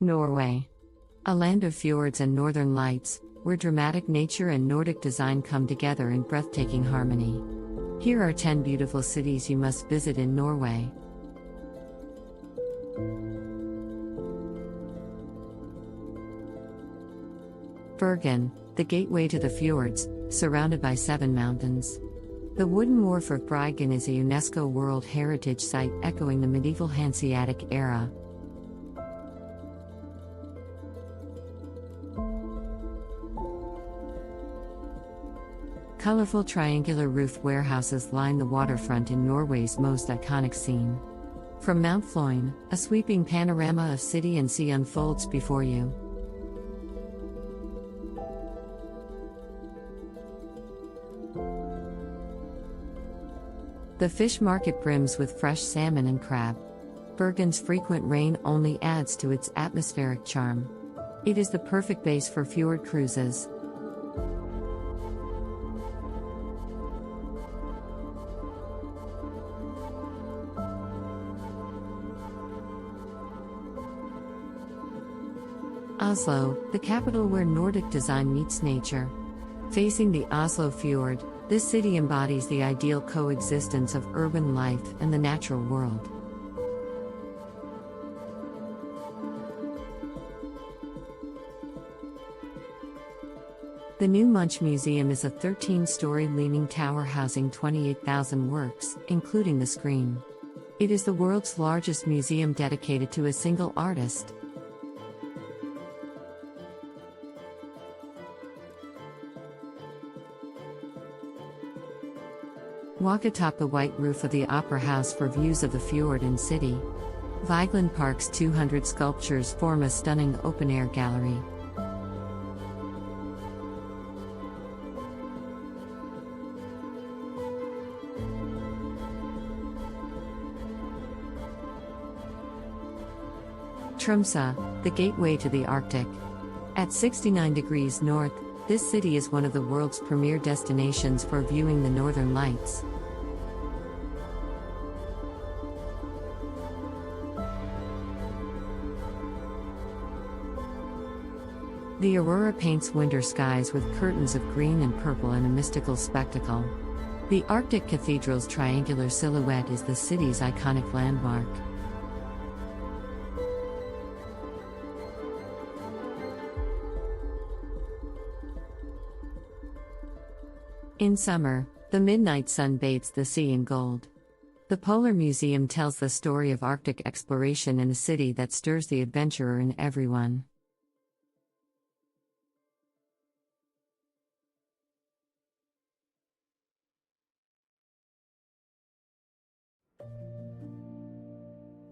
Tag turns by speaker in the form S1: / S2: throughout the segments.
S1: Norway. A land of fjords and northern lights, where dramatic nature and Nordic design come together in breathtaking harmony. Here are 10 beautiful cities you must visit in Norway. Bergen, the gateway to the fjords, surrounded by 7 mountains. The wooden wharf of Bergen is a UNESCO World Heritage Site echoing the medieval Hanseatic era. Colorful triangular roofed warehouses line the waterfront in Norway's most iconic scene. From Mount Floyn, a sweeping panorama of city and sea unfolds before you. The fish market brims with fresh salmon and crab. Bergen's frequent rain only adds to its atmospheric charm. It is the perfect base for fjord cruises. Oslo, the capital where Nordic design meets nature. Facing the Oslo Fjord, this city embodies the ideal coexistence of urban life and the natural world. The New Munch Museum is a 13-story leaning tower housing 28,000 works, including the screen. It is the world's largest museum dedicated to a single artist. Walk atop the white roof of the Opera House for views of the fjord and city. Vigeland Park's 200 sculptures form a stunning open-air gallery. Tromso, the gateway to the Arctic. At 69 degrees north, this city is one of the world's premier destinations for viewing the northern lights. The Aurora paints winter skies with curtains of green and purple in a mystical spectacle. The Arctic Cathedral's triangular silhouette is the city's iconic landmark. In summer, the midnight sun bathes the sea in gold. The Polar Museum tells the story of Arctic exploration in a city that stirs the adventurer in everyone.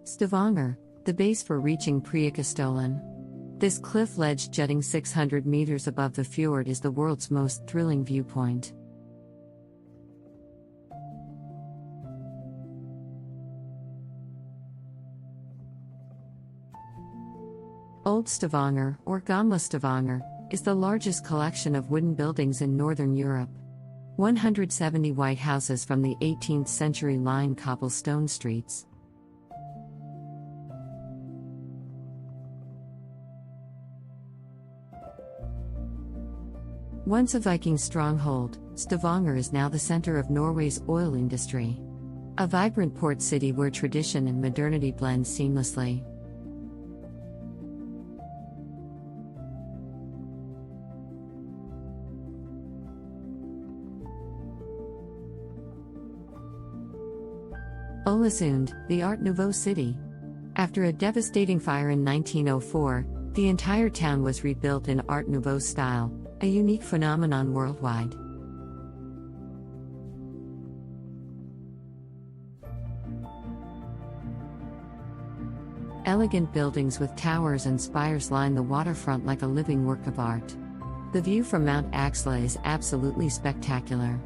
S1: Stavanger, the base for reaching Prekastollen. This cliff ledge jutting 600 meters above the fjord is the world's most thrilling viewpoint. Old Stavanger, or Gamla Stavanger, is the largest collection of wooden buildings in Northern Europe. 170 white houses from the 18th century line cobblestone streets. Once a Viking stronghold, Stavanger is now the center of Norway's oil industry. A vibrant port city where tradition and modernity blend seamlessly. Alesund, the Art Nouveau city. After a devastating fire in 1904, the entire town was rebuilt in Art Nouveau style, a unique phenomenon worldwide. Elegant buildings with towers and spires line the waterfront like a living work of art. The view from Mount Axla is absolutely spectacular.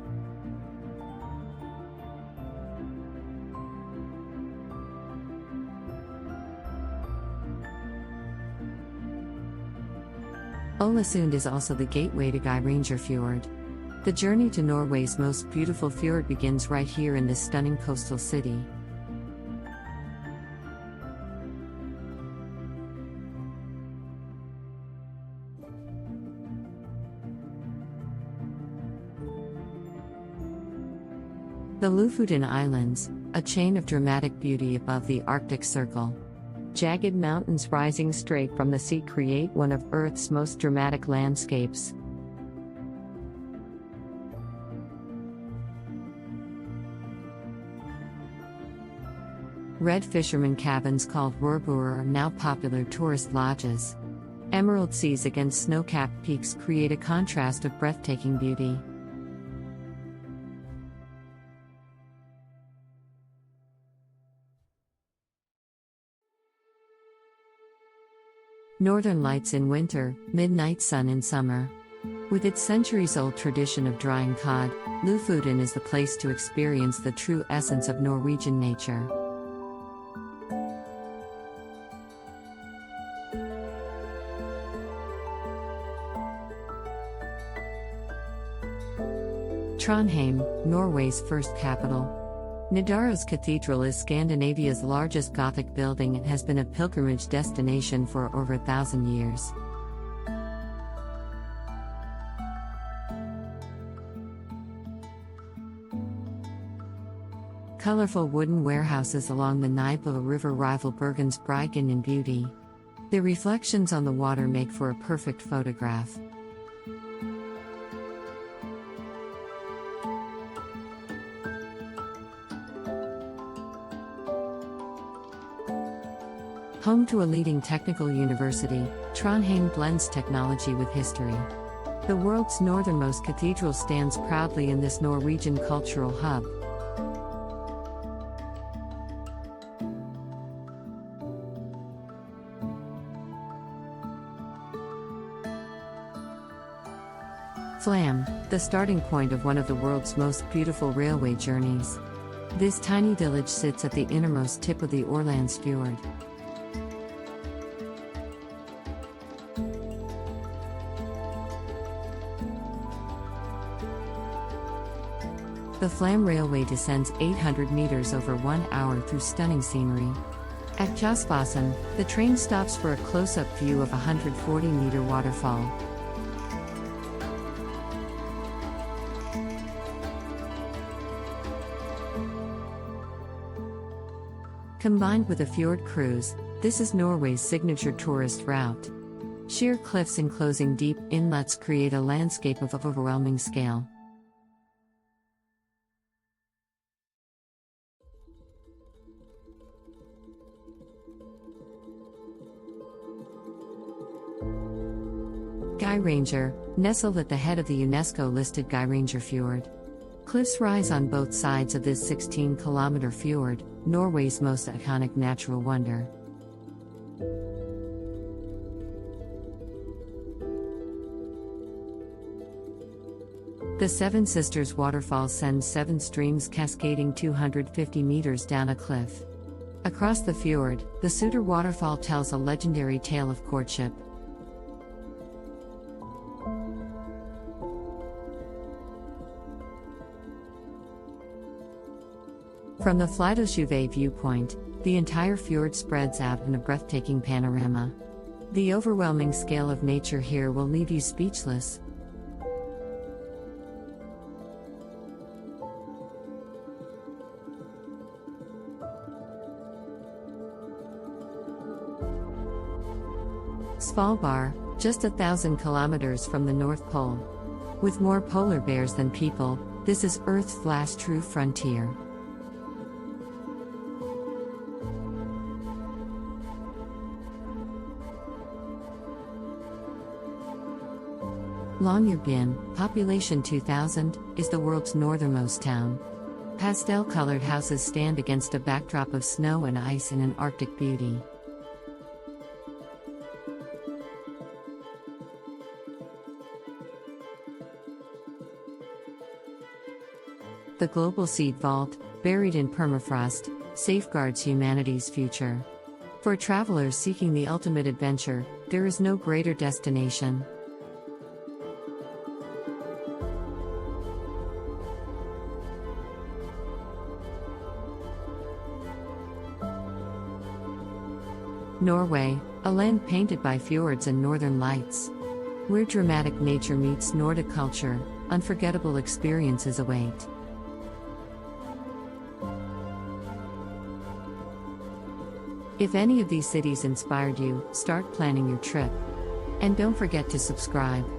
S1: Alesund is also the gateway to Geiranger Fjord. The journey to Norway's most beautiful fjord begins right here in this stunning coastal city. The Lofoten Islands, a chain of dramatic beauty above the Arctic Circle. Jagged mountains rising straight from the sea create one of Earth's most dramatic landscapes. Red fishermen cabins called rorbuer are now popular tourist lodges. Emerald seas against snow-capped peaks create a contrast of breathtaking beauty. Northern lights in winter, midnight sun in summer. With its centuries-old tradition of drying cod, Lofoten is the place to experience the true essence of Norwegian nature. Trondheim, Norway's first capital. Nidaros Cathedral is Scandinavia's largest Gothic building and has been a pilgrimage destination for over 1,000 years. Colorful wooden warehouses along the Nouveau River rival Bergen's Bergen in beauty. Their reflections on the water make for a perfect photograph. Home to a leading technical university, Trondheim blends technology with history. The world's northernmost cathedral stands proudly in this Norwegian cultural hub. Flam, the starting point of one of the world's most beautiful railway journeys. This tiny village sits at the innermost tip of the Fjord. The Flam Railway descends 800 meters over 1 hour through stunning scenery. At Kjosfossen, the train stops for a close-up view of a 140-meter waterfall. Combined with a fjord cruise, this is Norway's signature tourist route. Sheer cliffs enclosing deep inlets create a landscape of overwhelming scale. Geiranger, nestled at the head of the UNESCO-listed Geiranger Fjord. Cliffs rise on both sides of this 16-kilometer fjord, Norway's most iconic natural wonder. The Seven Sisters waterfall sends 7 streams cascading 250 meters down a cliff. Across the fjord, the Suder waterfall tells a legendary tale of courtship. From the Flytosjuve viewpoint, the entire fjord spreads out in a breathtaking panorama. The overwhelming scale of nature here will leave you speechless. Svalbard, just 1,000 kilometers from the North Pole. With more polar bears than people, this is Earth's last true frontier. Longyearbyen, population 2,000, is the world's northernmost town. Pastel-colored houses stand against a backdrop of snow and ice in an Arctic beauty. The global seed vault, buried in permafrost, safeguards humanity's future. For travelers seeking the ultimate adventure, there is no greater destination. Norway, a land painted by fjords and northern lights. Where dramatic nature meets Nordic culture, unforgettable experiences await. If any of these cities inspired you, start planning your trip. And don't forget to subscribe.